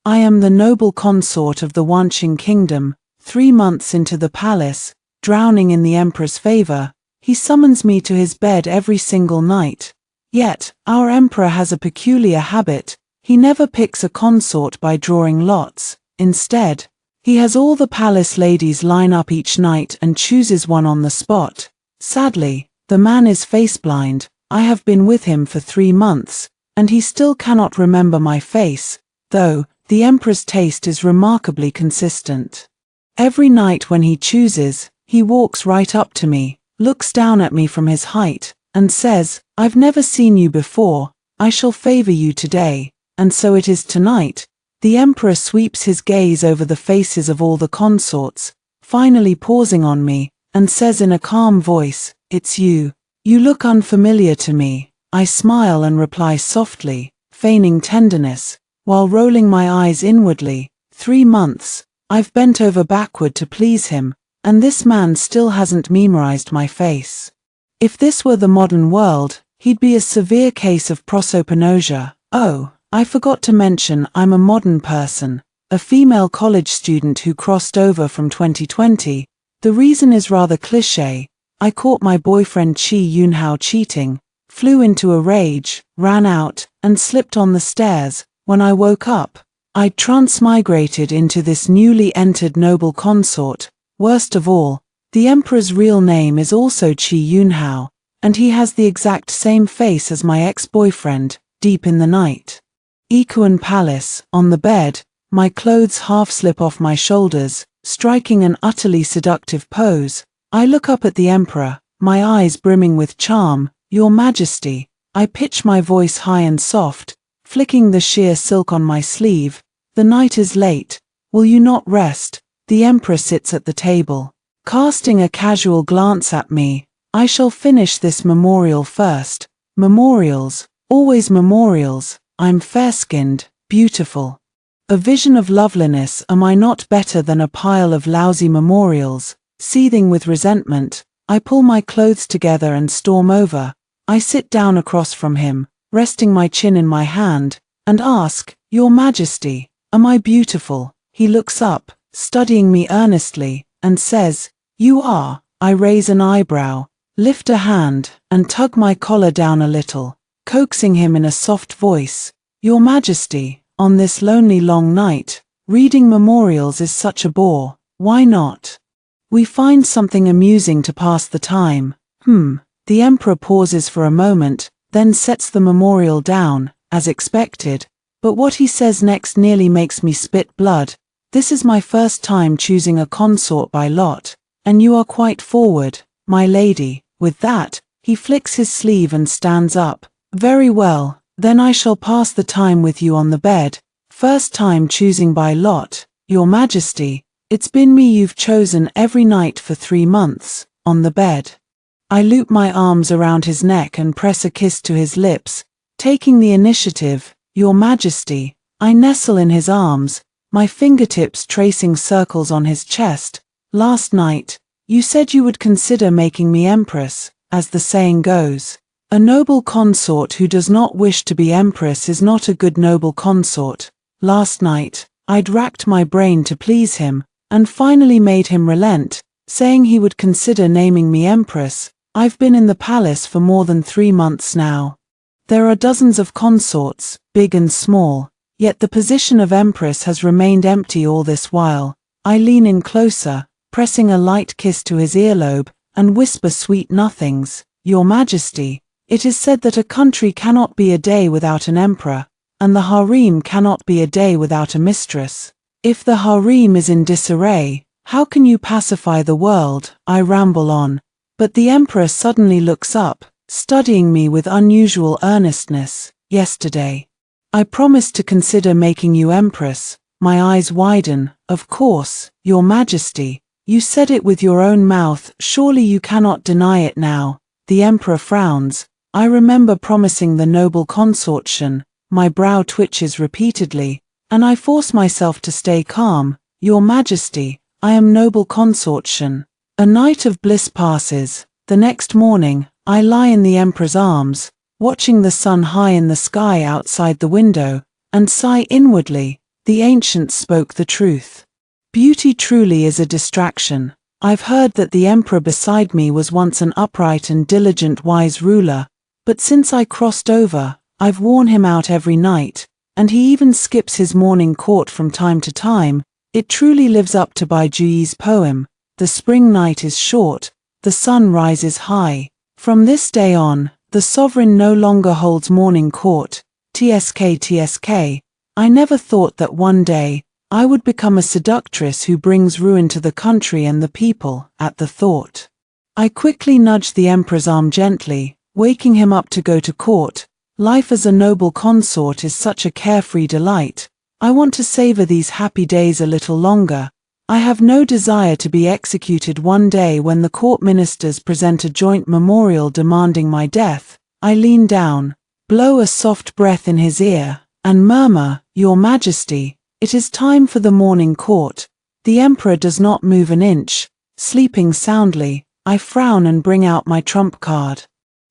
I am the noble consort of the Wanqing kingdom. 3 months into the palace, drowning in the emperor's favor, he summons me to his bed every single night. Yet, our emperor has a peculiar habit. He never picks a consort by drawing lots. Instead, he has all the palace ladies line up each night and chooses one on the spot. Sadly, the man is face-blind. I have been with him for 3 months, and he still cannot remember my face, though the emperor's taste is remarkably consistent. Every night when he chooses, he walks right up to me, looks down at me from his height, and says, "I've never seen you before, I shall favor you today," and so it is tonight. The emperor sweeps his gaze over the faces of all the consorts, finally pausing on me, and says in a calm voice, "It's you. You look unfamiliar to me." I smile and reply softly, feigning tenderness, while rolling my eyes inwardly. 3 months, I've bent over backward to please him, and this man still hasn't memorized my face. If this were the modern world, he'd be a severe case of prosopagnosia. Oh, I forgot to mention I'm a modern person, a female college student who crossed over from 2020. The reason is rather cliché. I caught my boyfriend Chi Yunhao cheating, flew into a rage, ran out, and slipped on the stairs. When I woke up, I'd transmigrated into this newly entered noble consort. Worst of all, the emperor's real name is also Chi Yunhao, and he has the exact same face as my ex-boyfriend. Deep in the night, Ikuan Palace, on the bed, my clothes half slip off my shoulders, striking an utterly seductive pose. I look up at the emperor, my eyes brimming with charm. "Your Majesty," I pitch my voice high and soft, flicking the sheer silk on my sleeve. "The night is late. Will you not rest?" The emperor sits at the table, casting a casual glance at me. "I shall finish this memorial first." Memorials, always memorials. I'm fair-skinned, beautiful. A vision of loveliness. Am I not better than a pile of lousy memorials? Seething with resentment, I pull my clothes together and storm over. I sit down across from him, resting my chin in my hand, and ask, "Your Majesty, am I beautiful?" He looks up, studying me earnestly, and says, "You are." I raise an eyebrow, lift a hand, and tug my collar down a little, coaxing him in a soft voice. "Your Majesty, on this lonely long night, reading memorials is such a bore. Why not? We find something amusing to pass the time." The emperor pauses for a moment, then sets the memorial down, as expected. But what he says next nearly makes me spit blood. "This is my first time choosing a consort by lot, and you are quite forward, my lady." With that, he flicks his sleeve and stands up. "Very well, then I shall pass the time with you on the bed. First time choosing by lot, Your Majesty. It's been me you've chosen every night for 3 months, on the bed." I loop my arms around his neck and press a kiss to his lips, taking the initiative. "Your Majesty." I nestle in his arms, my fingertips tracing circles on his chest. "Last night, you said you would consider making me empress, as the saying goes. A noble consort who does not wish to be empress is not a good noble consort. Last night, I'd racked my brain to please him, and finally made him relent, saying he would consider naming me empress. I've been in the palace for more than 3 months now. There are dozens of consorts, big and small, yet the position of empress has remained empty all this while." I lean in closer, pressing a light kiss to his earlobe, and whisper sweet nothings. "Your Majesty, it is said that a country cannot be a day without an emperor, and the harem cannot be a day without a mistress. If the harem is in disarray, how can you pacify the world?" I ramble on, but the emperor suddenly looks up, studying me with unusual earnestness. "Yesterday, I promised to consider making you empress." My eyes widen. "Of course, Your Majesty. You said it with your own mouth, surely you cannot deny it now." The emperor frowns. "I remember promising the noble consortian." My brow twitches repeatedly, and I force myself to stay calm. "Your Majesty, I am noble consortian." A night of bliss passes. The next morning, I lie in the emperor's arms, watching the sun high in the sky outside the window, and sigh inwardly. The ancients spoke the truth. Beauty truly is a distraction. I've heard that the emperor beside me was once an upright and diligent wise ruler, but since I crossed over, I've worn him out every night, and he even skips his morning court from time to time. It truly lives up to Bai Juyi's poem, "The spring night is short, the sun rises high." From this day on, the sovereign no longer holds morning court. TSK. I never thought that one day, I would become a seductress who brings ruin to the country and the people. At the thought, I quickly nudged the emperor's arm gently, waking him up to go to court. Life as a noble consort is such a carefree delight. I want to savor these happy days a little longer. I have no desire to be executed one day when the court ministers present a joint memorial demanding my death. I lean down, blow a soft breath in his ear, and murmur, "Your Majesty, it is time for the morning court." The emperor does not move an inch, sleeping soundly. I frown and bring out my trump card.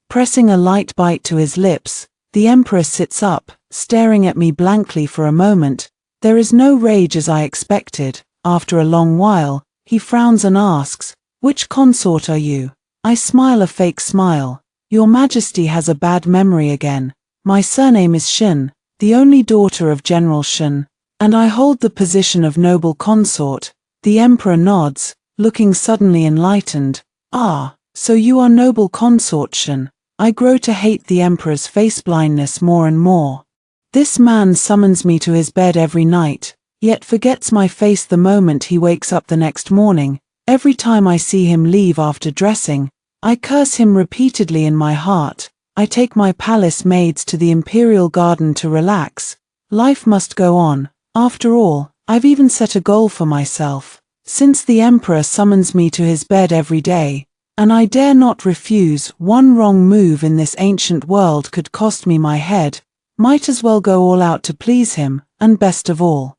Pressing a light bite to his lips, the emperor sits up, staring at me blankly for a moment. There is no rage as I expected. After a long while, he frowns and asks, "Which consort are you?" I smile a fake smile. "Your Majesty has a bad memory again. My surname is Shin, the only daughter of General Shin, and I hold the position of noble consort." The emperor nods, looking suddenly enlightened. "Ah, so you are noble consort Shin." I grow to hate the emperor's face blindness more and more. This man summons me to his bed every night, yet forgets my face the moment he wakes up the next morning. Every time I see him leave after dressing, I curse him repeatedly in my heart. I take my palace maids to the imperial garden to relax. Life must go on. After all, I've even set a goal for myself. Since the emperor summons me to his bed every day, and I dare not refuse, one wrong move in this ancient world could cost me my head. Might as well go all out to please him, and best of all,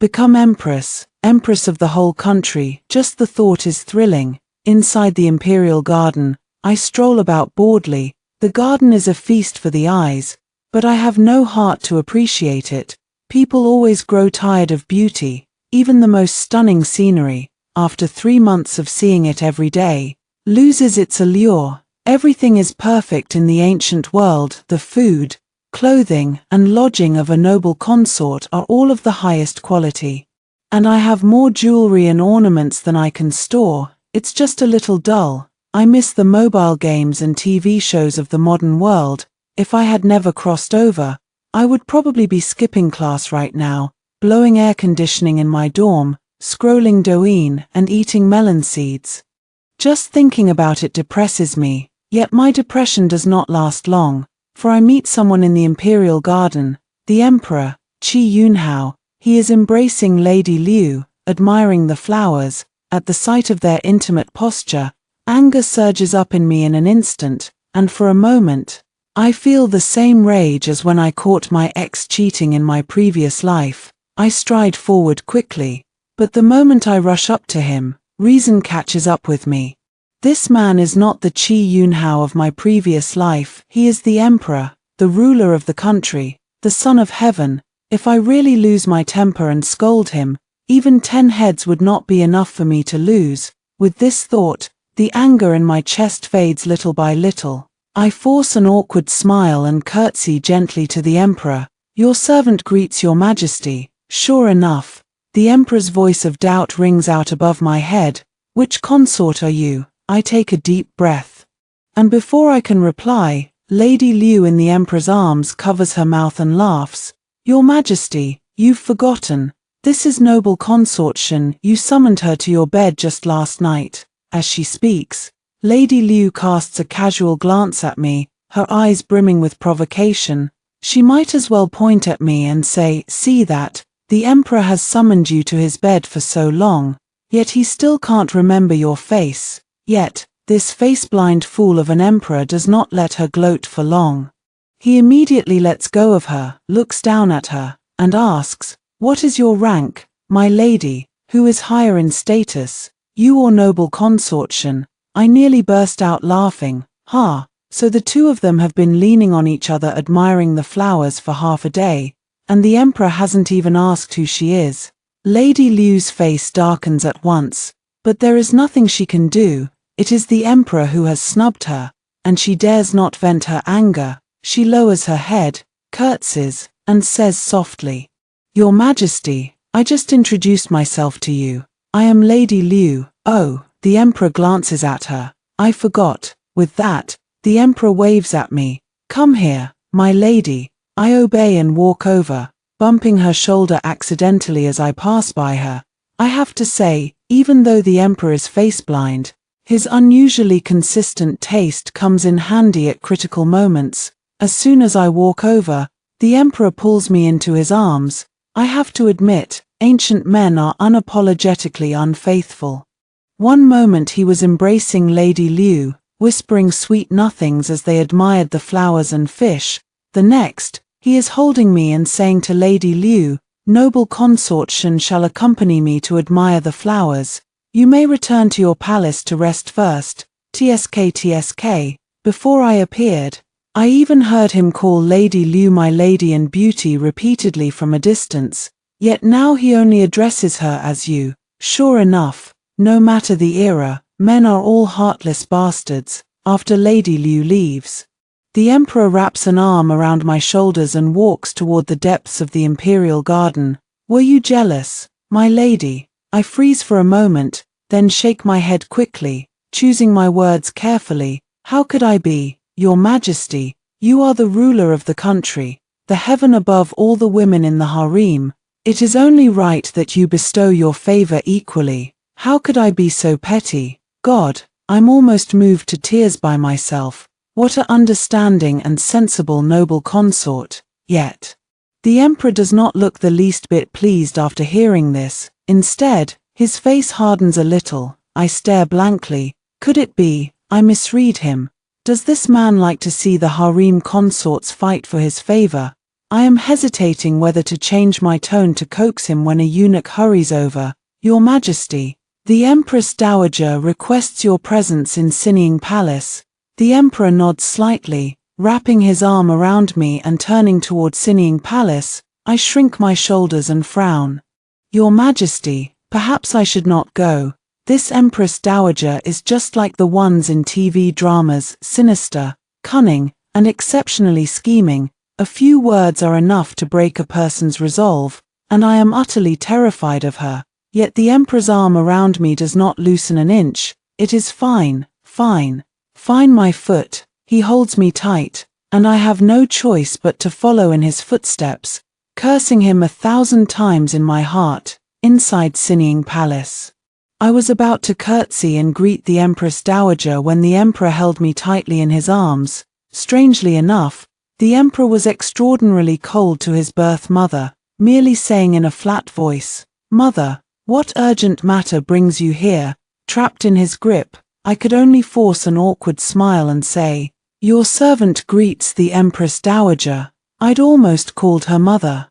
become empress of the whole country. Just the thought is thrilling. Inside the imperial garden, I stroll about boredly. The garden is a feast for the eyes, but I have no heart to appreciate it. People always grow tired of beauty, even the most stunning scenery, after 3 months of seeing it every day, loses its allure. Everything is perfect in the ancient world. The food, clothing, and lodging of a noble consort are all of the highest quality. And I have more jewelry and ornaments than I can store. It's just a little dull. I miss the mobile games and TV shows of the modern world. If I had never crossed over, I would probably be skipping class right now, blowing air conditioning in my dorm, scrolling Douyin, and eating melon seeds. Just thinking about it depresses me, yet my depression does not last long, for I meet someone in the imperial garden, the emperor, Qi Yunhao. He is embracing Lady Liu, admiring the flowers. At the sight of their intimate posture, anger surges up in me in an instant, and for a moment, I feel the same rage as when I caught my ex cheating in my previous life. I stride forward quickly, but the moment I rush up to him, reason catches up with me. This man is not the Qi Yunhao of my previous life. He is the emperor, the ruler of the country, the son of heaven. If I really lose my temper and scold him, even 10 heads would not be enough for me to lose. With this thought, the anger in my chest fades little by little. I force an awkward smile and curtsy gently to the emperor. "Your servant greets your Majesty." Sure enough, the emperor's voice of doubt rings out above my head. "Which consort are you?" I take a deep breath. And before I can reply, Lady Liu in the emperor's arms covers her mouth and laughs. "Your Majesty, you've forgotten. This is noble consort Shin. You summoned her to your bed just last night." As she speaks, Lady Liu casts a casual glance at me, her eyes brimming with provocation. She might as well point at me and say, "See that? The emperor has summoned you to his bed for so long, yet he still can't remember your face." Yet, this face-blind fool of an emperor does not let her gloat for long. He immediately lets go of her, looks down at her, and asks, "What is your rank, my lady? Who is higher in status, you or noble consort Shin?" I nearly burst out laughing. So the two of them have been leaning on each other admiring the flowers for half a day, and the emperor hasn't even asked who she is. Lady Liu's face darkens at once, but there is nothing she can do. It is the emperor who has snubbed her, and she dares not vent her anger. She lowers her head, curtsies, and says softly, "Your Majesty, I just introduced myself to you. I am Lady Liu." "Oh," the emperor glances at her. "I forgot." With that, the emperor waves at me. "Come here, my lady." I obey and walk over, bumping her shoulder accidentally as I pass by her. I have to say, even though the emperor is face-blind, his unusually consistent taste comes in handy at critical moments. As soon as I walk over, the emperor pulls me into his arms. I have to admit, ancient men are unapologetically unfaithful. One moment he was embracing Lady Liu, whispering sweet nothings as they admired the flowers and fish. The next, he is holding me and saying to Lady Liu, "Noble consort Shen shall accompany me to admire the flowers. You may return to your palace to rest first, tsk." Before I appeared, I even heard him call Lady Liu my lady and beauty repeatedly from a distance, yet now he only addresses her as you. Sure enough, no matter the era, men are all heartless bastards. After Lady Liu leaves, the emperor wraps an arm around my shoulders and walks toward the depths of the imperial garden. "Were you jealous, my lady?" I freeze for a moment, then shake my head quickly, choosing my words carefully. "How could I be, Your Majesty? You are the ruler of the country, the heaven above all the women in the harem. It is only right that you bestow your favor equally. How could I be so petty? God, I'm almost moved to tears by myself. What a understanding and sensible noble consort." Yet, the emperor does not look the least bit pleased after hearing this. Instead, his face hardens a little. I stare blankly. Could it be I misread him? Does this man like to see the harem consorts fight for his favor? I am hesitating whether to change my tone to coax him when a eunuch hurries over. "Your Majesty, the Empress Dowager requests your presence in Sinying Palace." The emperor nods slightly, wrapping his arm around me and turning toward Sinying Palace. I shrink my shoulders and frown. "Your Majesty, perhaps I should not go. This Empress Dowager is just like the ones in TV dramas, sinister, cunning, and exceptionally scheming. A few words are enough to break a person's resolve, and I am utterly terrified of her." Yet the emperor's arm around me does not loosen an inch. "It is fine, fine. Fine my foot." He holds me tight, and I have no choice but to follow in his footsteps, cursing him 1,000 times in my heart. Inside Sinying Palace, I was about to curtsy and greet the Empress Dowager when the emperor held me tightly in his arms. Strangely enough, the emperor was extraordinarily cold to his birth mother, merely saying in a flat voice, "Mother, what urgent matter brings you here?" Trapped in his grip, I could only force an awkward smile and say, "Your servant greets the Empress Dowager." I'd almost called her mother.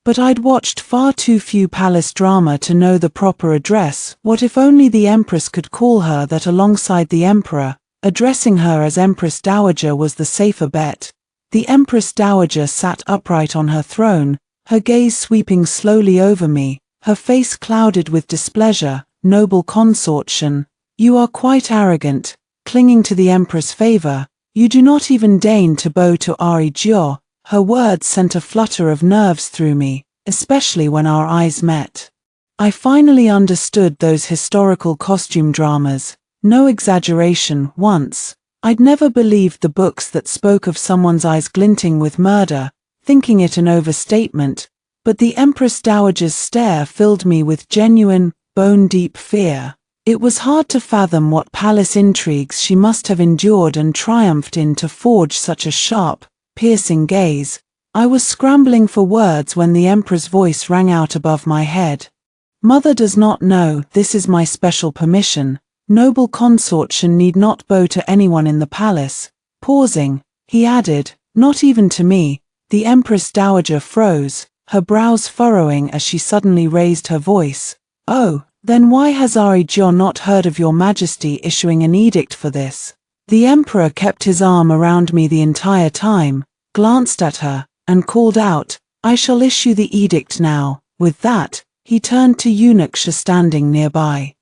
But I'd watched far too few palace drama to know the proper address. What if only the Empress could call her that alongside the Emperor? Addressing her as Empress Dowager was the safer bet. The Empress Dowager sat upright on her throne, her gaze sweeping slowly over me, her face clouded with displeasure. "Noble consort Shen, you are quite arrogant, clinging to the Emperor's favor. You do not even deign to bow to Ari Jiao." Her words sent a flutter of nerves through me, especially when our eyes met. I finally understood those historical costume dramas. No exaggeration, once, I'd never believed the books that spoke of someone's eyes glinting with murder, thinking it an overstatement, but the Empress Dowager's stare filled me with genuine, bone-deep fear. It was hard to fathom what palace intrigues she must have endured and triumphed in to forge such a sharp, piercing gaze. I was scrambling for words when the emperor's voice rang out above my head. "Mother does not know this is my special permission. Noble consort Shen need not bow to anyone in the palace." Pausing, he added, "Not even to me." The Empress Dowager froze, her brows furrowing as she suddenly raised her voice. "Oh, then why has Ari Jiao not heard of your Majesty issuing an edict for this?" The emperor kept his arm around me the entire time, glanced at her, and called out, I shall issue the edict now." With that, he turned to eunuchs standing nearby.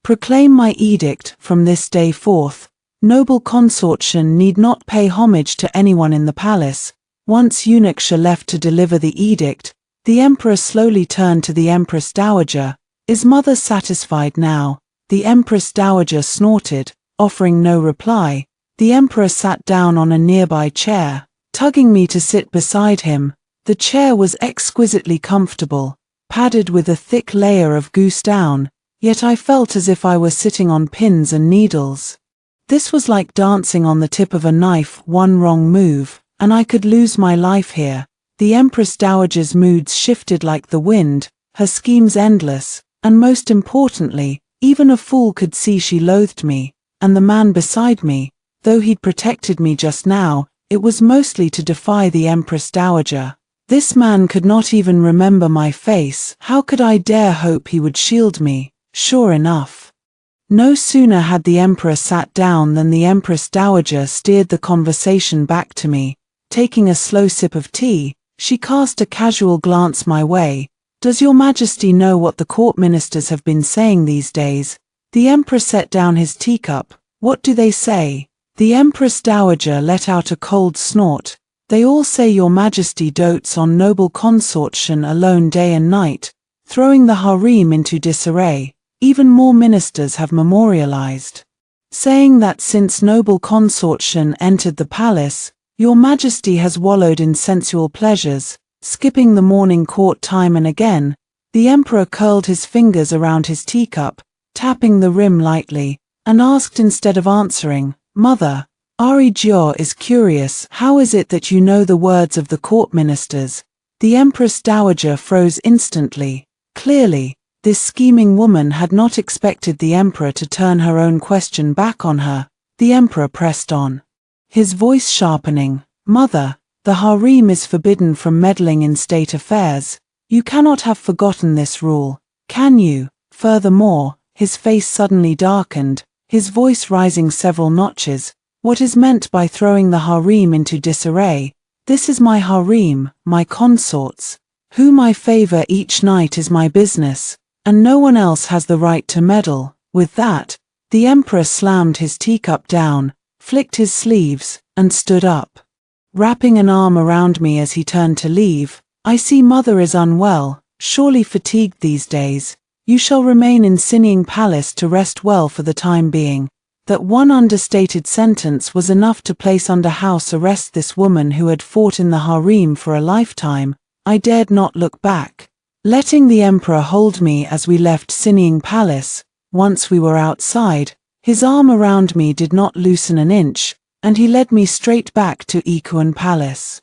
"Proclaim my edict from this day forth. Noble consortion need not pay homage to anyone in the palace." Once eunuchs left to deliver the edict, the emperor slowly turned to the Empress Dowager. "Is mother satisfied now?" The Empress Dowager snorted, offering no reply. The emperor sat down on a nearby chair, tugging me to sit beside him. The chair was exquisitely comfortable, padded with a thick layer of goose down, yet I felt as if I were sitting on pins and needles. This was like dancing on the tip of a knife. One wrong move, and I could lose my life here. The Empress Dowager's moods shifted like the wind, her schemes endless, and most importantly, even a fool could see she loathed me, and the man beside me, though he'd protected me just now, it was mostly to defy the Empress Dowager. This man could not even remember my face. How could I dare hope he would shield me? Sure enough. No sooner had the emperor sat down than the Empress Dowager steered the conversation back to me. Taking a slow sip of tea, she cast a casual glance my way. "Does your majesty know what the court ministers have been saying these days?" The emperor set down his teacup. "What do they say?" The Empress Dowager let out a cold snort. "They all say your majesty dotes on noble consortion alone day and night, throwing the harem into disarray. Even more ministers have memorialized, saying that since noble consortion entered the palace, your majesty has wallowed in sensual pleasures, skipping the morning court time and again." The emperor curled his fingers around his teacup, tapping the rim lightly, and asked instead of answering, "Mother, Ari Jor is curious. How is it that you know the words of the court ministers?" The Empress Dowager froze instantly. Clearly, this scheming woman had not expected the emperor to turn her own question back on her. The emperor pressed on, his voice sharpening. "Mother, the harem is forbidden from meddling in state affairs. You cannot have forgotten this rule, can you?" Furthermore, his face suddenly darkened, his voice rising several notches. "What is meant by throwing the harem into disarray? This is my harem, my consorts. Whom I favor each night is my business, and no one else has the right to meddle." With that, the emperor slammed his teacup down, flicked his sleeves, and stood up, wrapping an arm around me as he turned to leave. "I see mother is unwell, surely fatigued these days. You shall remain in Sinying Palace to rest well for the time being." That one understated sentence was enough to place under house arrest this woman who had fought in the harem for a lifetime. I dared not look back, letting the emperor hold me as we left Sinying Palace. Once we were outside, his arm around me did not loosen an inch, and he led me straight back to Ikuan Palace.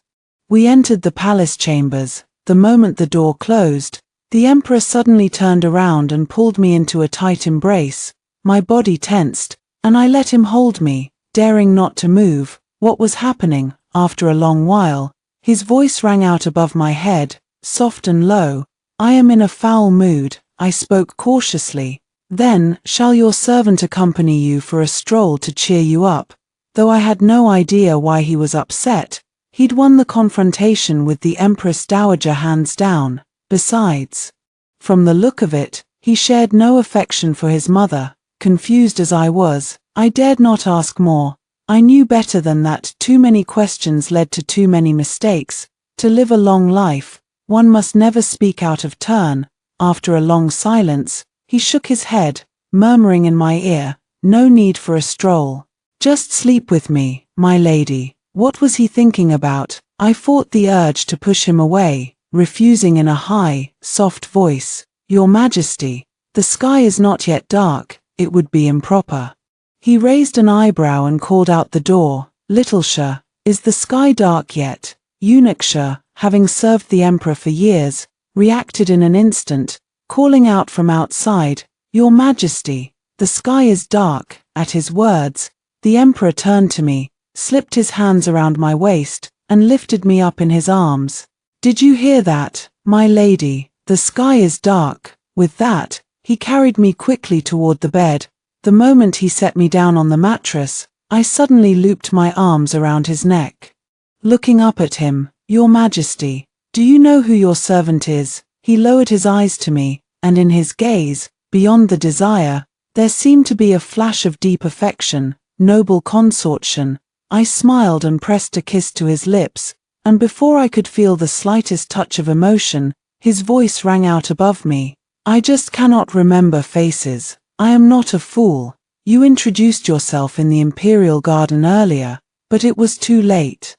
We entered the palace chambers. The moment the door closed, the emperor suddenly turned around and pulled me into a tight embrace. My body tensed, and I let him hold me, daring not to move. What was happening? After a long while, his voice rang out above my head, soft and low. "I am in a foul mood," I spoke cautiously. "Then, shall your servant accompany you for a stroll to cheer you up?" Though I had no idea why he was upset, he'd won the confrontation with the Empress Dowager hands down. Besides, from the look of it, he shared no affection for his mother. Confused as I was, I dared not ask more. I knew better than that. Too many questions led to too many mistakes. To live a long life, one must never speak out of turn. After a long silence, he shook his head, murmuring in my ear, "No need for a stroll. Just sleep with me, my lady." What was he thinking about? I fought the urge to push him away, refusing in a high, soft voice, "Your Majesty, the sky is not yet dark. It would be improper." He raised an eyebrow and called out the door, "Little Shah, is the sky dark yet?" Eunuch Shah, having served the emperor for years, reacted in an instant, calling out from outside, "Your Majesty, the sky is dark." At his words, the emperor turned to me, slipped his hands around my waist, and lifted me up in his arms. "Did you hear that, my lady? The sky is dark." With that, he carried me quickly toward the bed. The moment he set me down on the mattress, I suddenly looped my arms around his neck. Looking up at him, "Your Majesty, Do you know who your servant is?" He lowered his eyes to me, and in his gaze, beyond the desire, there seemed to be a flash of deep affection, noble consortion. I smiled and pressed a kiss to his lips, and before I could feel the slightest touch of emotion, his voice rang out above me. "I just cannot remember faces. I am not a fool. You introduced yourself in the Imperial Garden earlier, but it was too late."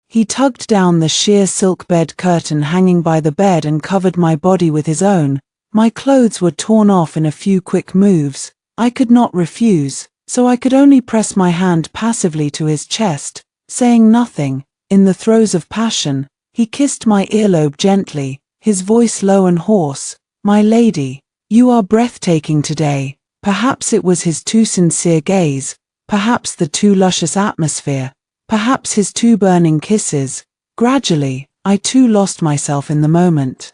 He tugged down the sheer silk bed curtain hanging by the bed and covered my body with his own. My clothes were torn off in a few quick moves. I could not refuse, so I could only press my hand passively to his chest, saying nothing. In the throes of passion, he kissed my earlobe gently, his voice low and hoarse. "My lady, you are breathtaking today." Perhaps it was his too sincere gaze, perhaps the too luscious atmosphere, perhaps his too burning kisses. Gradually, I too lost myself in the moment.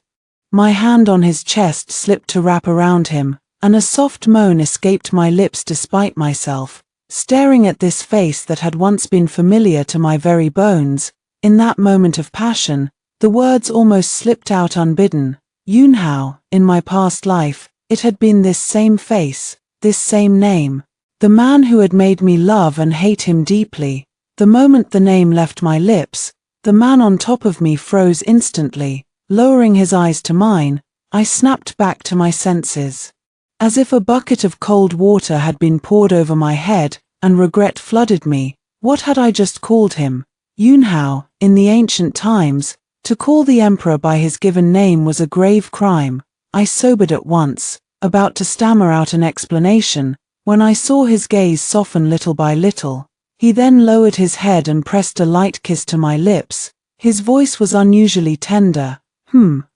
My hand on his chest slipped to wrap around him, and a soft moan escaped my lips despite myself. Staring at this face that had once been familiar to my very bones, in that moment of passion, the words almost slipped out unbidden. Yunhao, in my past life, it had been this same face, this same name. The man who had made me love and hate him deeply. The moment the name left my lips, the man on top of me froze instantly. Lowering his eyes to mine, I snapped back to my senses. As if a bucket of cold water had been poured over my head, and regret flooded me. What had I just called him? Yunhao. In the ancient times, to call the emperor by his given name was a grave crime. I sobered at once, about to stammer out an explanation, when I saw his gaze soften little by little. He then lowered his head and pressed a light kiss to my lips. His voice was unusually tender.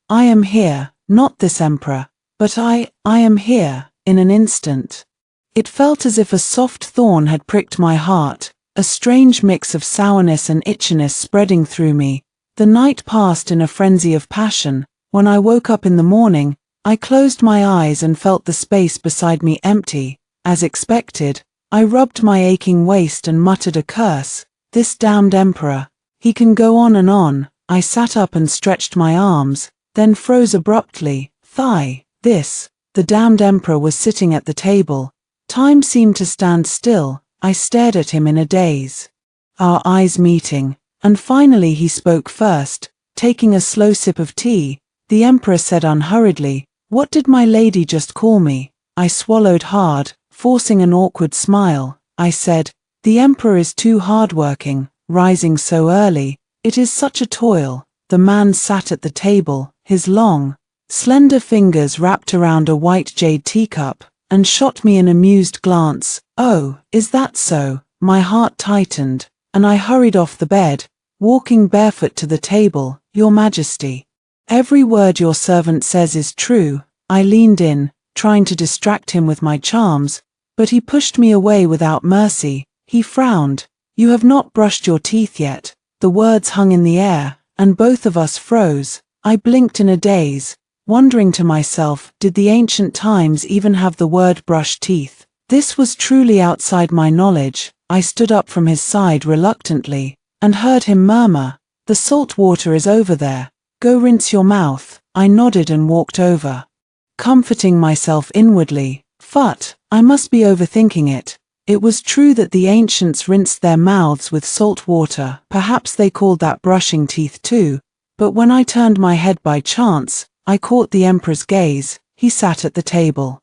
I am here, not this emperor, but I am here." In an instant, it felt as if a soft thorn had pricked my heart, a strange mix of sourness and itchiness spreading through me. The night passed in a frenzy of passion. When I woke up in the morning, I closed my eyes and felt the space beside me empty. As expected, I rubbed my aching waist and muttered a curse. "This damned emperor. He can go on and on." I sat up and stretched my arms, then froze abruptly. The damned emperor was sitting at the table. Time seemed to stand still. I stared at him in a daze. Our eyes meeting, and finally he spoke first. Taking a slow sip of tea, the emperor said unhurriedly, "What did my lady just call me?" I swallowed hard, forcing an awkward smile. I said, "The emperor is too hardworking, rising so early. It is such a toil." The man sat at the table, his long, slender fingers wrapped around a white jade teacup, and shot me an amused glance. "Oh, is that so?" My heart tightened, and I hurried off the bed, walking barefoot to the table. "Your Majesty, every word your servant says is true." I leaned in, trying to distract him with my charms, but he pushed me away without mercy. He frowned. "You have not brushed your teeth yet." The words hung in the air, and both of us froze. I blinked in a daze, wondering to myself, did the ancient times even have the word brush teeth? This was truly outside my knowledge. I stood up from his side reluctantly, and heard him murmur, "The salt water is over there. Go rinse your mouth." I nodded and walked over, comforting myself inwardly. I must be overthinking it. It was true that the ancients rinsed their mouths with salt water. Perhaps they called that brushing teeth too. But when I turned my head by chance, I caught the emperor's gaze. He sat at the table,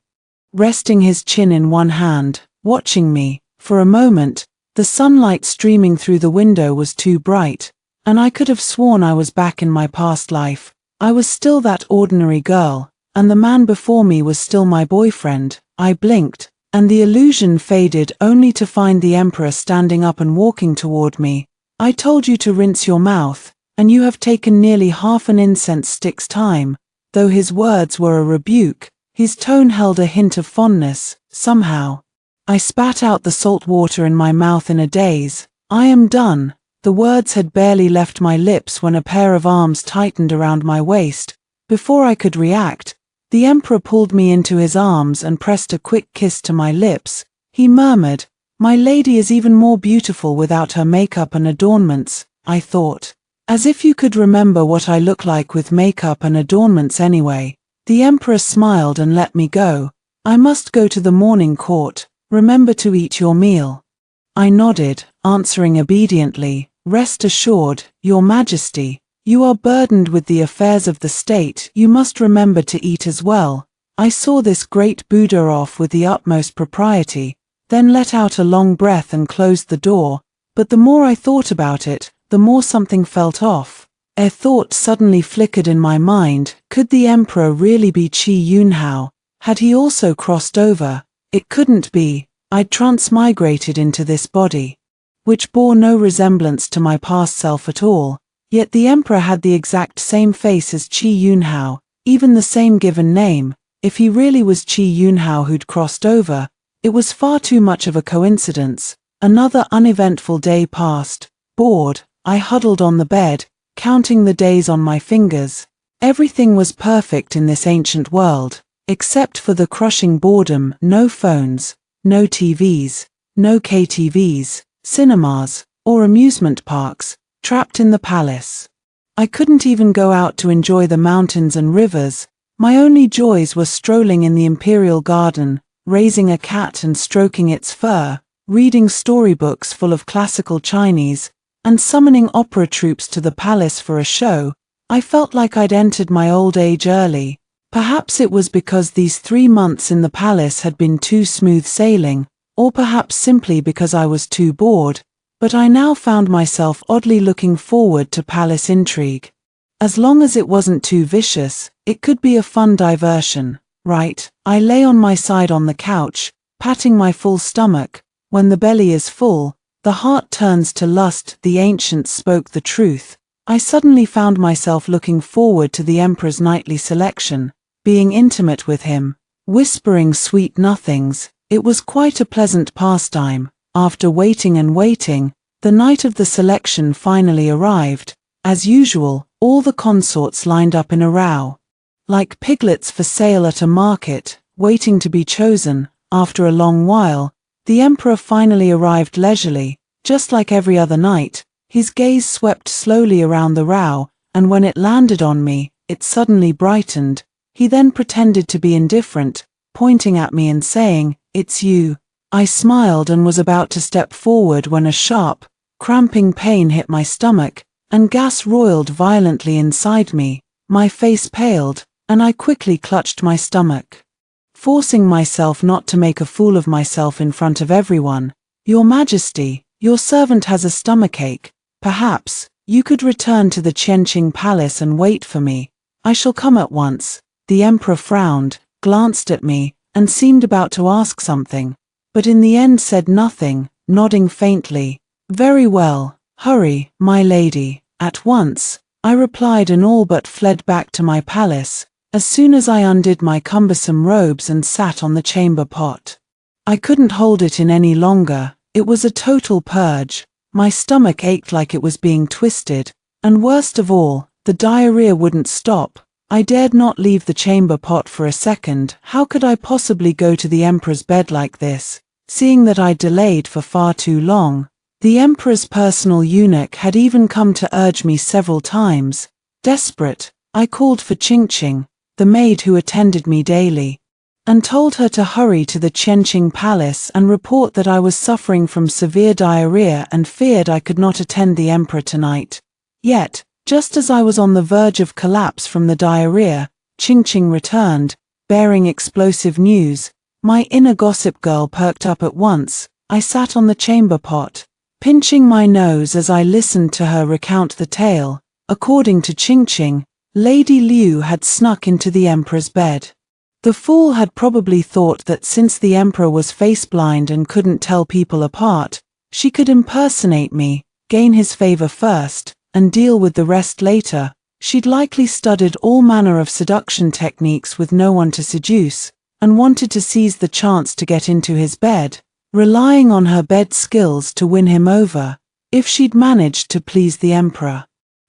resting his chin in one hand, watching me. For a moment, the sunlight streaming through the window was too bright, and I could have sworn I was back in my past life. I was still that ordinary girl, and the man before me was still my boyfriend. I blinked, and the illusion faded only to find the emperor standing up and walking toward me. "I told you to rinse your mouth, and you have taken nearly half an incense stick's time." Though his words were a rebuke, his tone held a hint of fondness. Somehow, I spat out the salt water in my mouth in a daze. "I am done." The words had barely left my lips when a pair of arms tightened around my waist. Before I could react, the emperor pulled me into his arms and pressed a quick kiss to my lips. He murmured, "My lady is even more beautiful without her makeup and adornments," I thought. As if you could remember what I look like with makeup and adornments anyway. The emperor smiled and let me go. I must go to the morning court. Remember to eat your meal. I nodded, answering obediently. Rest assured, Your Majesty, you are burdened with the affairs of the state. You must remember to eat as well. I saw this great Buddha off with the utmost propriety, then let out a long breath and closed the door. But the more I thought about it, the more something felt off. A thought suddenly flickered in my mind. Could the emperor really be Qi Yunhao? Had he also crossed over? It couldn't be. I'd transmigrated into this body, which bore no resemblance to my past self at all. Yet the emperor had the exact same face as Qi Yunhao, even the same given name. If he really was Qi Yunhao who'd crossed over, it was far too much of a coincidence. Another uneventful day passed. Bored, I huddled on the bed, counting the days on my fingers. Everything was perfect in this ancient world, except for the crushing boredom. No phones, no TVs, no KTVs, cinemas, or amusement parks, trapped in the palace. I couldn't even go out to enjoy the mountains and rivers. My only joys were strolling in the imperial garden, raising a cat and stroking its fur, reading storybooks full of classical Chinese, and summoning opera troupes to the palace for a show. I felt like I'd entered my old age early. Perhaps it was because these 3 months in the palace had been too smooth sailing, or perhaps simply because I was too bored, but I now found myself oddly looking forward to palace intrigue. As long as it wasn't too vicious, it could be a fun diversion, right? I lay on my side on the couch, patting my full stomach. When the belly is full, the heart turns to lust. The ancients spoke the truth. I suddenly found myself looking forward to the emperor's nightly selection, being intimate with him, whispering sweet nothings. It was quite a pleasant pastime. After waiting and waiting, the night of the selection finally arrived. As usual, all the consorts lined up in a row, like piglets for sale at a market, waiting to be chosen. After a long while, the emperor finally arrived leisurely, just like every other night. His gaze swept slowly around the row, and when it landed on me, it suddenly brightened. He then pretended to be indifferent, pointing at me and saying, "It's you." I smiled and was about to step forward when a sharp, cramping pain hit my stomach, and gas roiled violently inside me. My face paled, and I quickly clutched my stomach, forcing myself not to make a fool of myself in front of everyone. "Your Majesty, your servant has a stomachache. Perhaps you could return to the Qianqing Palace and wait for me. I shall come at once." The emperor frowned, glanced at me, and seemed about to ask something, but in the end said nothing, nodding faintly. "Very well, hurry, my lady." At once, I replied and all but fled back to my palace. As soon as I undid my cumbersome robes and sat on the chamber pot, I couldn't hold it in any longer. It was a total purge. My stomach ached like it was being twisted, and worst of all, the diarrhea wouldn't stop. I dared not leave the chamber pot for a second. How could I possibly go to the emperor's bed like this, seeing that I'd delayed for far too long? The emperor's personal eunuch had even come to urge me several times. Desperate, I called for Qingqing, the maid who attended me daily, and told her to hurry to the Qianqing Palace and report that I was suffering from severe diarrhea and feared I could not attend the emperor tonight. Yet, just as I was on the verge of collapse from the diarrhea, Qingqing returned, bearing explosive news. My inner gossip girl perked up at once. I sat on the chamber pot, pinching my nose as I listened to her recount the tale. According to Qingqing, Lady Liu had snuck into the emperor's bed. The fool had probably thought that since the emperor was face-blind and couldn't tell people apart, she could impersonate me, gain his favor first, and deal with the rest later. She'd likely studied all manner of seduction techniques with no one to seduce, and wanted to seize the chance to get into his bed, relying on her bed skills to win him over, if she'd managed to please the emperor.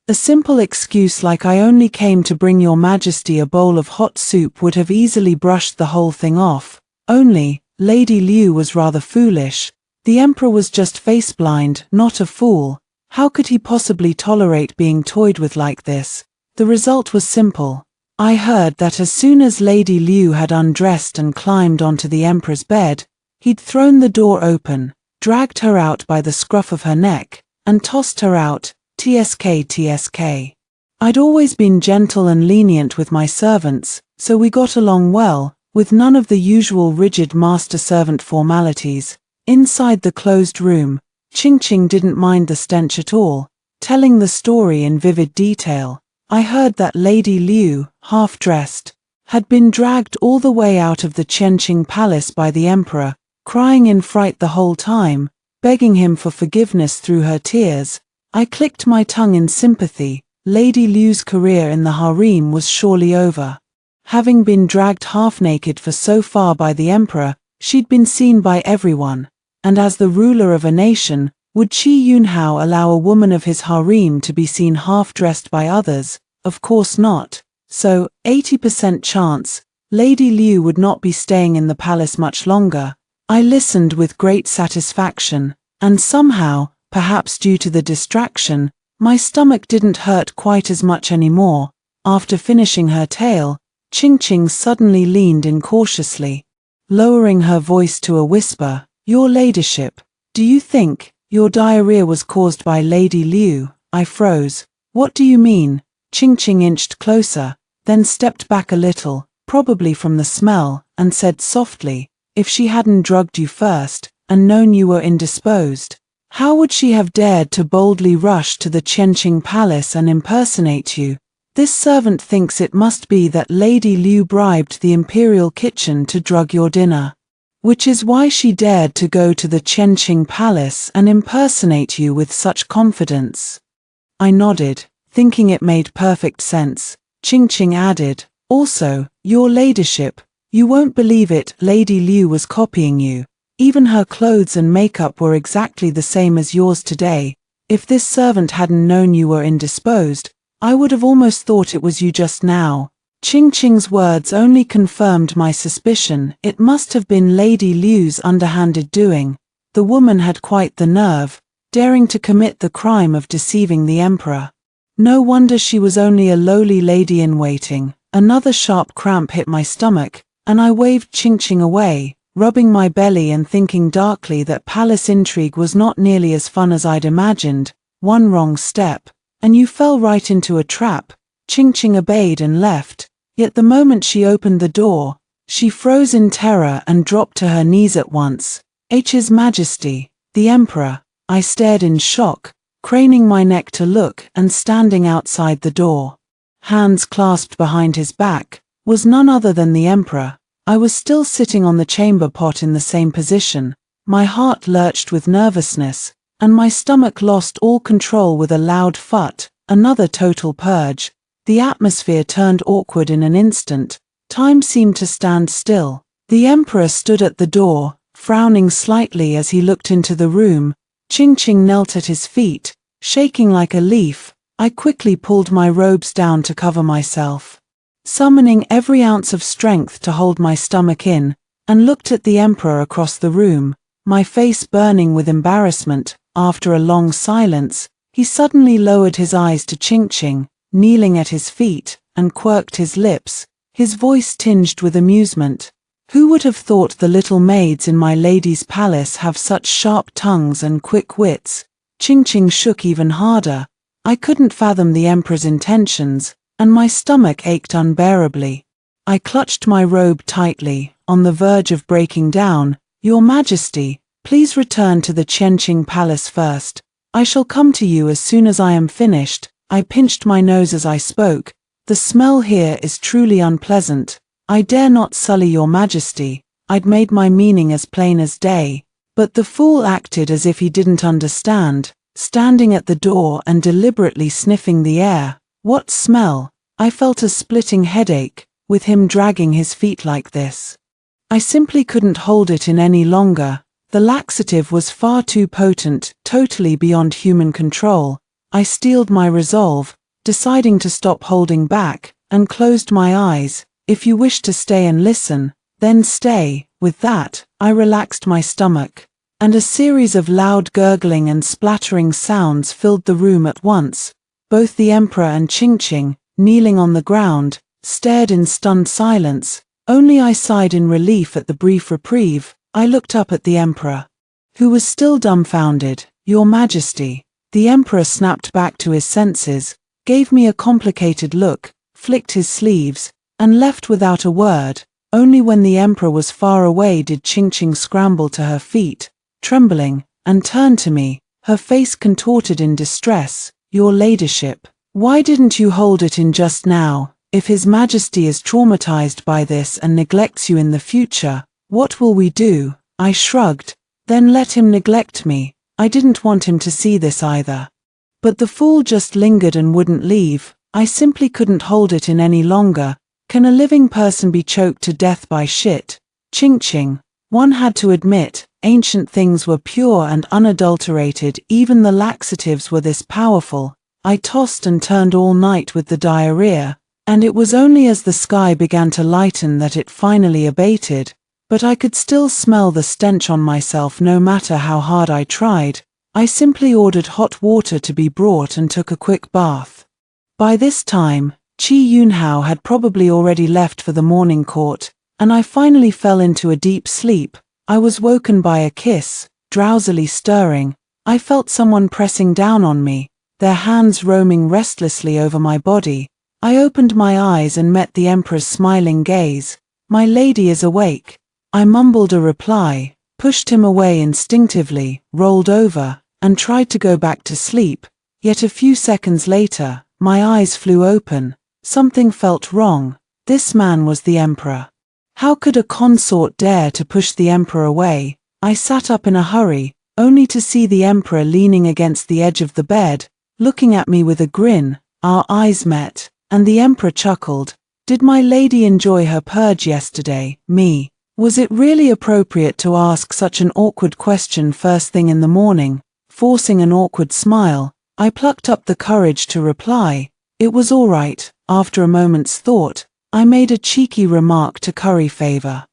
A simple excuse like "I only came to bring your majesty a bowl of hot soup" would have easily brushed the whole thing off. Only, Lady Liu was rather foolish. The emperor was just face-blind, not a fool. How could he possibly tolerate being toyed with like this? The result was simple. I heard that as soon as Lady Liu had undressed and climbed onto the Emperor's bed, he'd thrown the door open, dragged her out by the scruff of her neck, and tossed her out. TSK. I'd always been gentle and lenient with my servants, so we got along well, with none of the usual rigid master-servant formalities. Inside the closed room, Qingqing didn't mind the stench at all, telling the story in vivid detail. I heard that Lady Liu, half-dressed, had been dragged all the way out of the Qianqing palace by the emperor, crying in fright the whole time, begging him for forgiveness through her tears. I clicked my tongue in sympathy. Lady Liu's career in the harem was surely over. Having been dragged half-naked for so far by the emperor, she'd been seen by everyone, and as the ruler of a nation, would Qi Yunhao allow a woman of his harem to be seen half-dressed by others? Of course not. So, 80% chance, Lady Liu would not be staying in the palace much longer. I listened with great satisfaction, and somehow, perhaps due to the distraction, my stomach didn't hurt quite as much anymore. After finishing her tale, Qingqing suddenly leaned in cautiously, lowering her voice to a whisper. Your ladyship, do you think your diarrhea was caused by Lady Liu? I froze. What do you mean? Qingqing inched closer, then stepped back a little, probably from the smell, and said softly, if she hadn't drugged you first, and known you were indisposed, how would she have dared to boldly rush to the Qianqing palace and impersonate you? This servant thinks it must be that Lady Liu bribed the imperial kitchen to drug your dinner, which is why she dared to go to the Qianqing palace and impersonate you with such confidence. I nodded, thinking it made perfect sense. Qingqing added, also, your ladyship, you won't believe it, Lady Liu was copying you. Even her clothes and makeup were exactly the same as yours today. If this servant hadn't known you were indisposed, I would have almost thought it was you just now. Qingqing's words only confirmed my suspicion. It must have been Lady Liu's underhanded doing. The woman had quite the nerve, daring to commit the crime of deceiving the emperor. No wonder she was only a lowly lady-in-waiting. Another sharp cramp hit my stomach, and I waved Qingqing away, rubbing my belly and thinking darkly that palace intrigue was not nearly as fun as I'd imagined. One wrong step, and you fell right into a trap. Qingqing obeyed and left. Yet the moment she opened the door, she froze in terror and dropped to her knees at once. His Majesty, the Emperor. I stared in shock, craning my neck to look, and standing outside the door, hands clasped behind his back, was none other than the Emperor. I was still sitting on the chamber pot in the same position. My heart lurched with nervousness, and my stomach lost all control with a loud phut. Another total purge. The atmosphere turned awkward in an instant. Time seemed to stand still. The Emperor stood at the door, frowning slightly as he looked into the room. Qingqing knelt at his feet, shaking like a leaf. I quickly pulled my robes down to cover myself, summoning every ounce of strength to hold my stomach in, and looked at the Emperor across the room, my face burning with embarrassment. After a long silence, he suddenly lowered his eyes to Qingqing, kneeling at his feet, and quirked his lips, his voice tinged with amusement. Who would have thought the little maids in my lady's palace have such sharp tongues and quick wits? Qingqing shook even harder. I couldn't fathom the Emperor's intentions, and my stomach ached unbearably. I clutched my robe tightly, on the verge of breaking down. Your Majesty, please return to the Qianqing palace first. I shall come to you as soon as I am finished. I pinched my nose as I spoke. The smell here is truly unpleasant. I dare not sully your Majesty. I'd made my meaning as plain as day. But the fool acted as if he didn't understand, standing at the door and deliberately sniffing the air. What smell? I felt a splitting headache, with him dragging his feet like this. I simply couldn't hold it in any longer. The laxative was far too potent, totally beyond human control. I steeled my resolve, deciding to stop holding back, and closed my eyes. If you wish to stay and listen, then stay. With that, I relaxed my stomach, and a series of loud gurgling and splattering sounds filled the room at once. Both the emperor and Qingqing, kneeling on the ground, stared in stunned silence. Only I sighed in relief at the brief reprieve. I looked up at the emperor, who was still dumbfounded. "Your Majesty." The emperor snapped back to his senses, gave me a complicated look, flicked his sleeves, and left without a word. Only when the emperor was far away did Qingqing scramble to her feet, trembling, and turn to me, her face contorted in distress. "Your ladyship, why didn't you hold it in just now? If His Majesty is traumatized by this and neglects you in the future, what will we do?" I shrugged. "Then let him neglect me. I didn't want him to see this either." But the fool just lingered and wouldn't leave. I simply couldn't hold it in any longer. Can a living person be choked to death by shit? Qingqing, one had to admit, ancient things were pure and unadulterated. Even the laxatives were this powerful. I tossed and turned all night with the diarrhea, and it was only as the sky began to lighten that it finally abated. But I could still smell the stench on myself no matter how hard I tried. I simply ordered hot water to be brought and took a quick bath. By this time, Qi Yunhao had probably already left for the morning court, and I finally fell into a deep sleep. I was woken by a kiss, drowsily stirring. I felt someone pressing down on me, their hands roaming restlessly over my body. I opened my eyes and met the emperor's smiling gaze. "My lady is awake." I mumbled a reply, pushed him away instinctively, rolled over, and tried to go back to sleep. Yet a few seconds later, my eyes flew open. Something felt wrong. This man was the emperor. How could a consort dare to push the emperor away? I sat up in a hurry, only to see the emperor leaning against the edge of the bed, looking at me with a grin. Our eyes met, and the emperor chuckled. "Did my lady enjoy her purge yesterday?" Me. Was it really appropriate to ask such an awkward question first thing in the morning? Forcing an awkward smile, I plucked up the courage to reply. "It was all right." After a moment's thought, I made a cheeky remark to curry favor.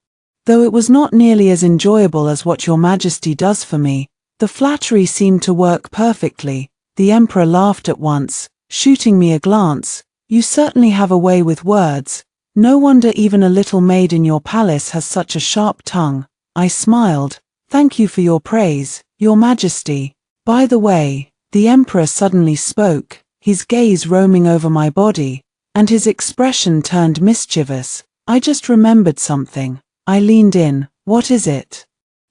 Though it was not nearly as enjoyable as what Your Majesty does for me, the flattery seemed to work perfectly. The emperor laughed at once, shooting me a glance. "You certainly have a way with words. No wonder even a little maid in your palace has such a sharp tongue." I smiled. "Thank you for your praise, Your Majesty. By the way," the emperor suddenly spoke, his gaze roaming over my body, and his expression turned mischievous. "I just remembered something." I leaned in. "What is it?"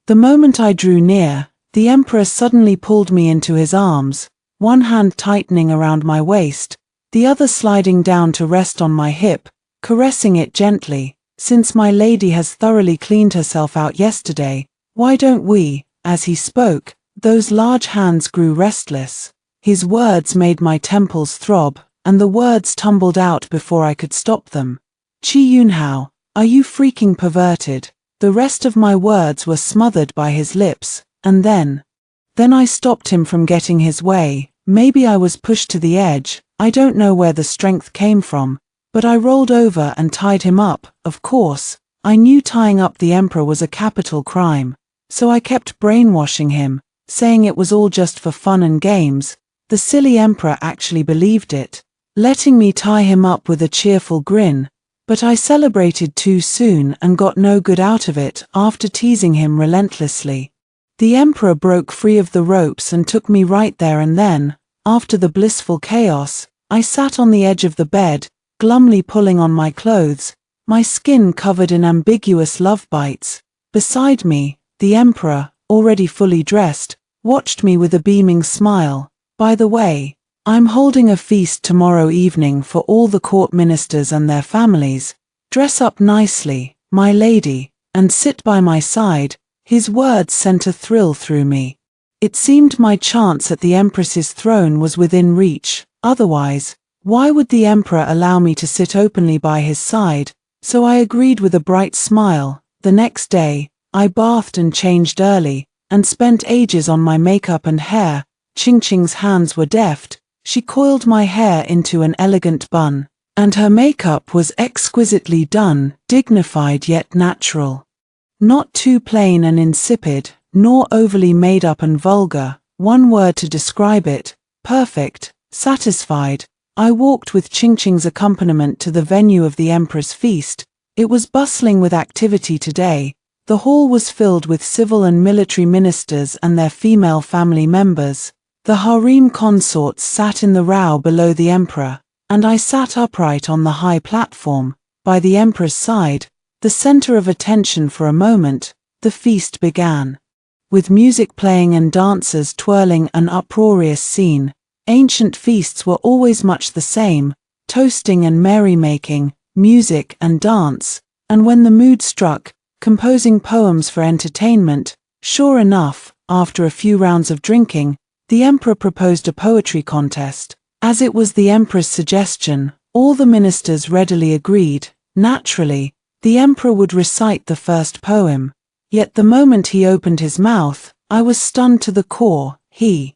The moment I drew near, the emperor suddenly pulled me into his arms, one hand tightening around my waist, the other sliding down to rest on my hip, caressing it gently. "Since my lady has thoroughly cleaned herself out yesterday, why don't we?" As he spoke, those large hands grew restless. His words made my temples throb, and the words tumbled out before I could stop them. "Qi Yunhao, are you freaking perverted?" The rest of my words were smothered by his lips, and then I stopped him from getting his way. Maybe I was pushed to the edge. I don't know where the strength came from, but I rolled over and tied him up. Of course, I knew tying up the emperor was a capital crime, so I kept brainwashing him, saying it was all just for fun and games. The silly emperor actually believed it, letting me tie him up with a cheerful grin. But I celebrated too soon and got no good out of it after teasing him relentlessly. The emperor broke free of the ropes and took me right there and then. After the blissful chaos, I sat on the edge of the bed, glumly pulling on my clothes, my skin covered in ambiguous love bites. Beside me, the emperor, already fully dressed, watched me with a beaming smile. "By the way, I'm holding a feast tomorrow evening for all the court ministers and their families. Dress up nicely, my lady, and sit by my side." His words sent a thrill through me. It seemed my chance at the empress's throne was within reach. Otherwise, why would the emperor allow me to sit openly by his side? So I agreed with a bright smile. The next day, I bathed and changed early, and spent ages on my makeup and hair. Qingqing's hands were deft. She coiled my hair into an elegant bun, and her makeup was exquisitely done, dignified yet natural. Not too plain and insipid, nor overly made up and vulgar. One word to describe it: perfect. Satisfied, I walked with Ching's accompaniment to the venue of the Emperor's feast. It was bustling with activity today. The hall was filled with civil and military ministers and their female family members. The harem consorts sat in the row below the Emperor, and I sat upright on the high platform, by the Emperor's side, the center of attention for a moment. The feast began. With music playing and dancers twirling, an uproarious scene. Ancient feasts were always much the same: toasting and merrymaking, music and dance, and when the mood struck, composing poems for entertainment. Sure enough, after a few rounds of drinking, the Emperor proposed a poetry contest. As it was the Emperor's suggestion, all the ministers readily agreed. Naturally, the Emperor would recite the first poem. Yet the moment he opened his mouth, I was stunned to the core. He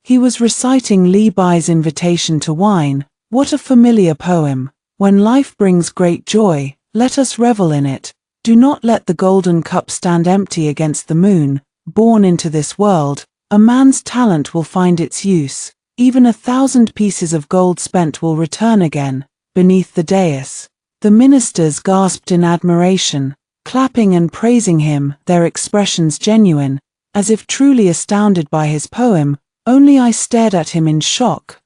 was reciting Li Bai's Invitation to Wine. What a familiar poem. When life brings great joy, let us revel in it. Do not let the golden cup stand empty against the moon. Born into this world, a man's talent will find its use. Even 1,000 pieces of gold spent will return again. Beneath the dais, the ministers gasped in admiration, clapping and praising him, their expressions genuine, as if truly astounded by his poem. Only I stared at him in shock.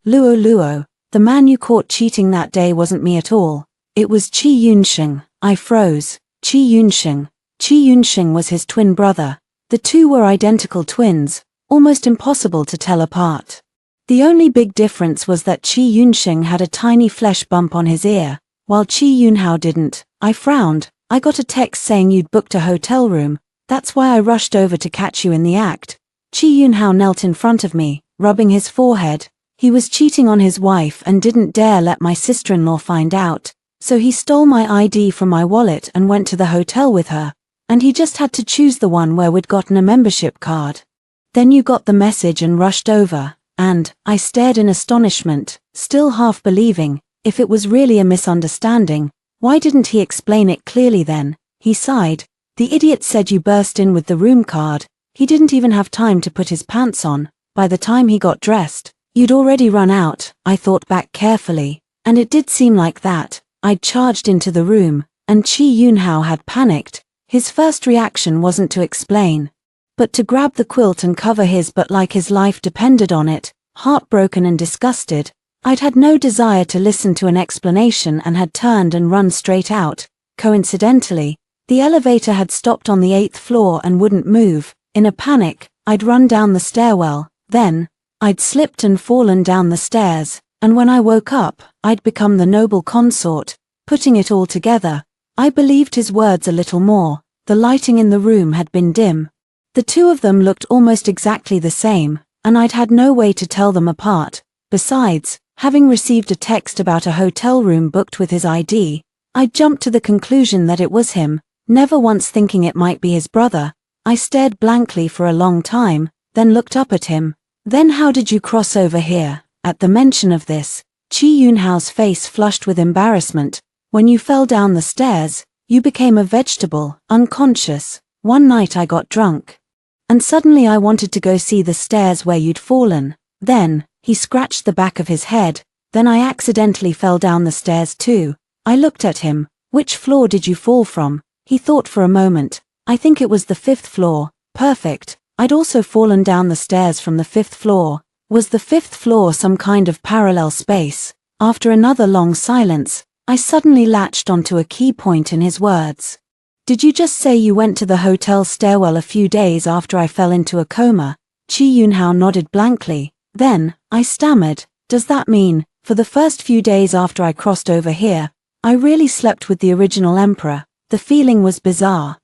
Luo, the man you caught cheating that day wasn't me at all. It was Qi Yunsheng. I froze. Qi Yunsheng was his twin brother. The two were identical twins, almost impossible to tell apart. The only big difference was that Qi Yunsheng had a tiny flesh bump on his ear, while Qi Yunhao didn't. I frowned. I got a text saying you'd booked a hotel room. That's why I rushed over to catch you in the act. Qi Yunhao knelt in front of me, rubbing his forehead. He was cheating on his wife and didn't dare let my sister-in-law find out, so he stole my ID from my wallet and went to the hotel with her, and he just had to choose the one where we'd gotten a membership card. Then you got the message and rushed over, and I stared in astonishment, still half believing. If it was really a misunderstanding, why didn't he explain it clearly then? He sighed. The idiot said you burst in with the room card. He didn't even have time to put his pants on. By the time he got dressed, you'd already run out. I thought back carefully, and it did seem like that. I'd charged into the room, and Qi Yunhao had panicked. His first reaction wasn't to explain, but to grab the quilt and cover his butt like his life depended on it. Heartbroken and disgusted, I'd had no desire to listen to an explanation and had turned and run straight out. Coincidentally, the elevator had stopped on the 8th floor and wouldn't move. In a panic, I'd run down the stairwell. Then, I'd slipped and fallen down the stairs, and when I woke up, I'd become the noble consort. Putting it all together, I believed his words a little more. The lighting in the room had been dim. The two of them looked almost exactly the same, and I'd had no way to tell them apart. Besides, having received a text about a hotel room booked with his ID, I jumped to the conclusion that it was him, never once thinking it might be his brother. I stared blankly for a long time, then looked up at him. Then how did you cross over here? At the mention of this, Qi Yunhao's face flushed with embarrassment. When you fell down the stairs, you became a vegetable, unconscious. One night I got drunk, and suddenly I wanted to go see the stairs where you'd fallen. Then, he scratched the back of his head. Then I accidentally fell down the stairs too. I looked at him. Which floor did you fall from? He thought for a moment. I think it was the 5th floor. Perfect. I'd also fallen down the stairs from the 5th floor. Was the 5th floor some kind of parallel space? After another long silence, I suddenly latched onto a key point in his words. Did you just say you went to the hotel stairwell a few days after I fell into a coma? Qi Yunhao nodded blankly. Then, I stammered, does that mean, for the first few days after I crossed over here, I really slept with the original emperor? The feeling was bizarre.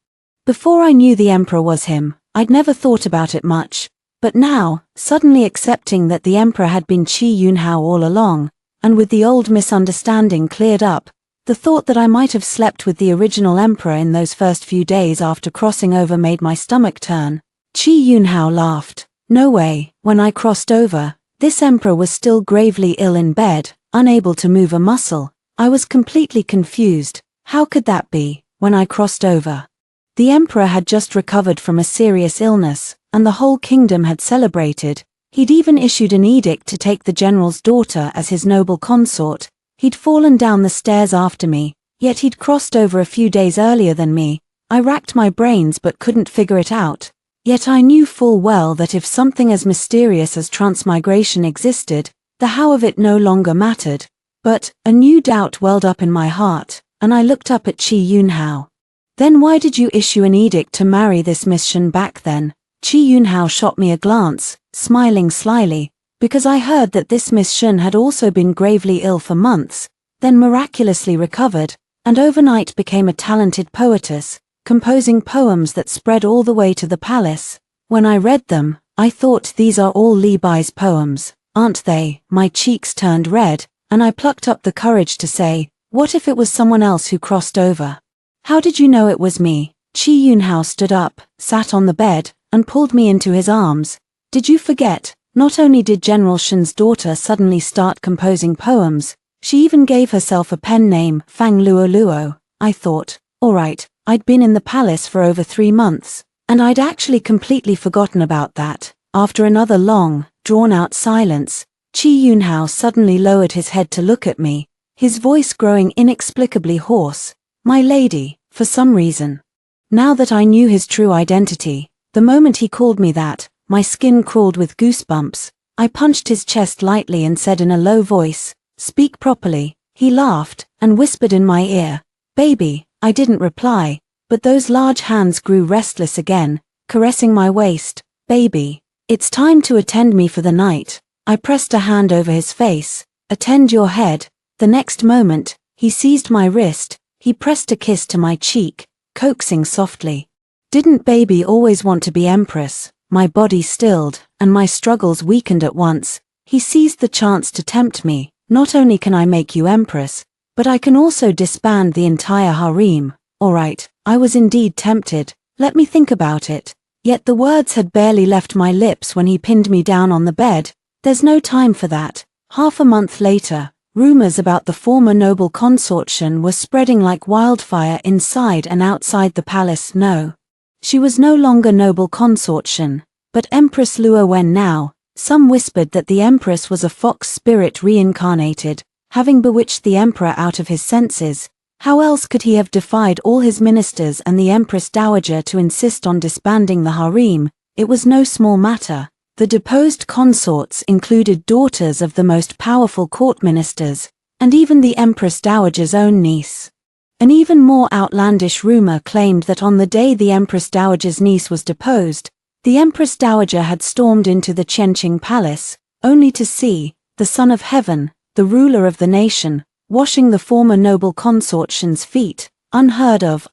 Before I knew the emperor was him, I'd never thought about it much. But now, suddenly accepting that the emperor had been Qi Yunhao all along, and with the old misunderstanding cleared up, the thought that I might have slept with the original emperor in those first few days after crossing over made my stomach turn. Qi Yunhao laughed. No way. When I crossed over, this emperor was still gravely ill in bed, unable to move a muscle. I was completely confused. How could that be? When I crossed over, The emperor had just recovered from a serious illness, and the whole kingdom had celebrated. He'd even issued an edict to take the general's daughter as his noble consort. He'd fallen down the stairs after me, yet he'd crossed over a few days earlier than me. I racked my brains but couldn't figure it out. Yet I knew full well that if something as mysterious as transmigration existed, the how of it no longer mattered. But a new doubt welled up in my heart, and I looked up at Qi Yunhao. Then why did you issue an edict to marry this Miss Shen back then? Qi Yunhao shot me a glance, smiling slyly, because I heard that this Miss Shen had also been gravely ill for months, then miraculously recovered, and overnight became a talented poetess, composing poems that spread all the way to the palace. When I read them, I thought, these are all Li Bai's poems, aren't they? My cheeks turned red, and I plucked up the courage to say, what if it was someone else who crossed over? How did you know it was me? Qi Yunhao stood up, sat on the bed, and pulled me into his arms. Did you forget? Not only did General Shen's daughter suddenly start composing poems, she even gave herself a pen name, Fang Luo Luo. I thought, alright, I'd been in the palace for over 3 months, and I'd actually completely forgotten about that. After another long, drawn-out silence, Qi Yunhao suddenly lowered his head to look at me, his voice growing inexplicably hoarse. My lady, for some reason. Now that I knew his true identity, the moment he called me that, my skin crawled with goosebumps. I punched his chest lightly and said in a low voice, speak properly. He laughed and whispered in my ear, baby. I didn't reply, but those large hands grew restless again, caressing my waist. Baby, it's time to attend me for the night. I pressed a hand over his face. Attend your head. The next moment, he seized my wrist. He pressed a kiss to my cheek, coaxing softly. Didn't baby always want to be empress? My body stilled, and my struggles weakened at once. He seized the chance to tempt me. Not only can I make you empress, but I can also disband the entire harem. Alright, I was indeed tempted. Let me think about it. Yet the words had barely left my lips when he pinned me down on the bed. There's no time for that. Half a month later, rumors about the former noble consort Shen were spreading like wildfire inside and outside the palace. No. She was no longer noble consort Shen, but Empress Luo Wen now. Some whispered that the empress was a fox spirit reincarnated, having bewitched the emperor out of his senses. How else could he have defied all his ministers and the empress dowager to insist on disbanding the harem? It was no small matter. The deposed consorts included daughters of the most powerful court ministers, and even the Empress Dowager's own niece. An even more outlandish rumor claimed that on the day the Empress Dowager's niece was deposed, the Empress Dowager had stormed into the Qianqing Palace, only to see the Son of Heaven, the ruler of the nation, washing the former noble consort Shen's feet. Unheard of,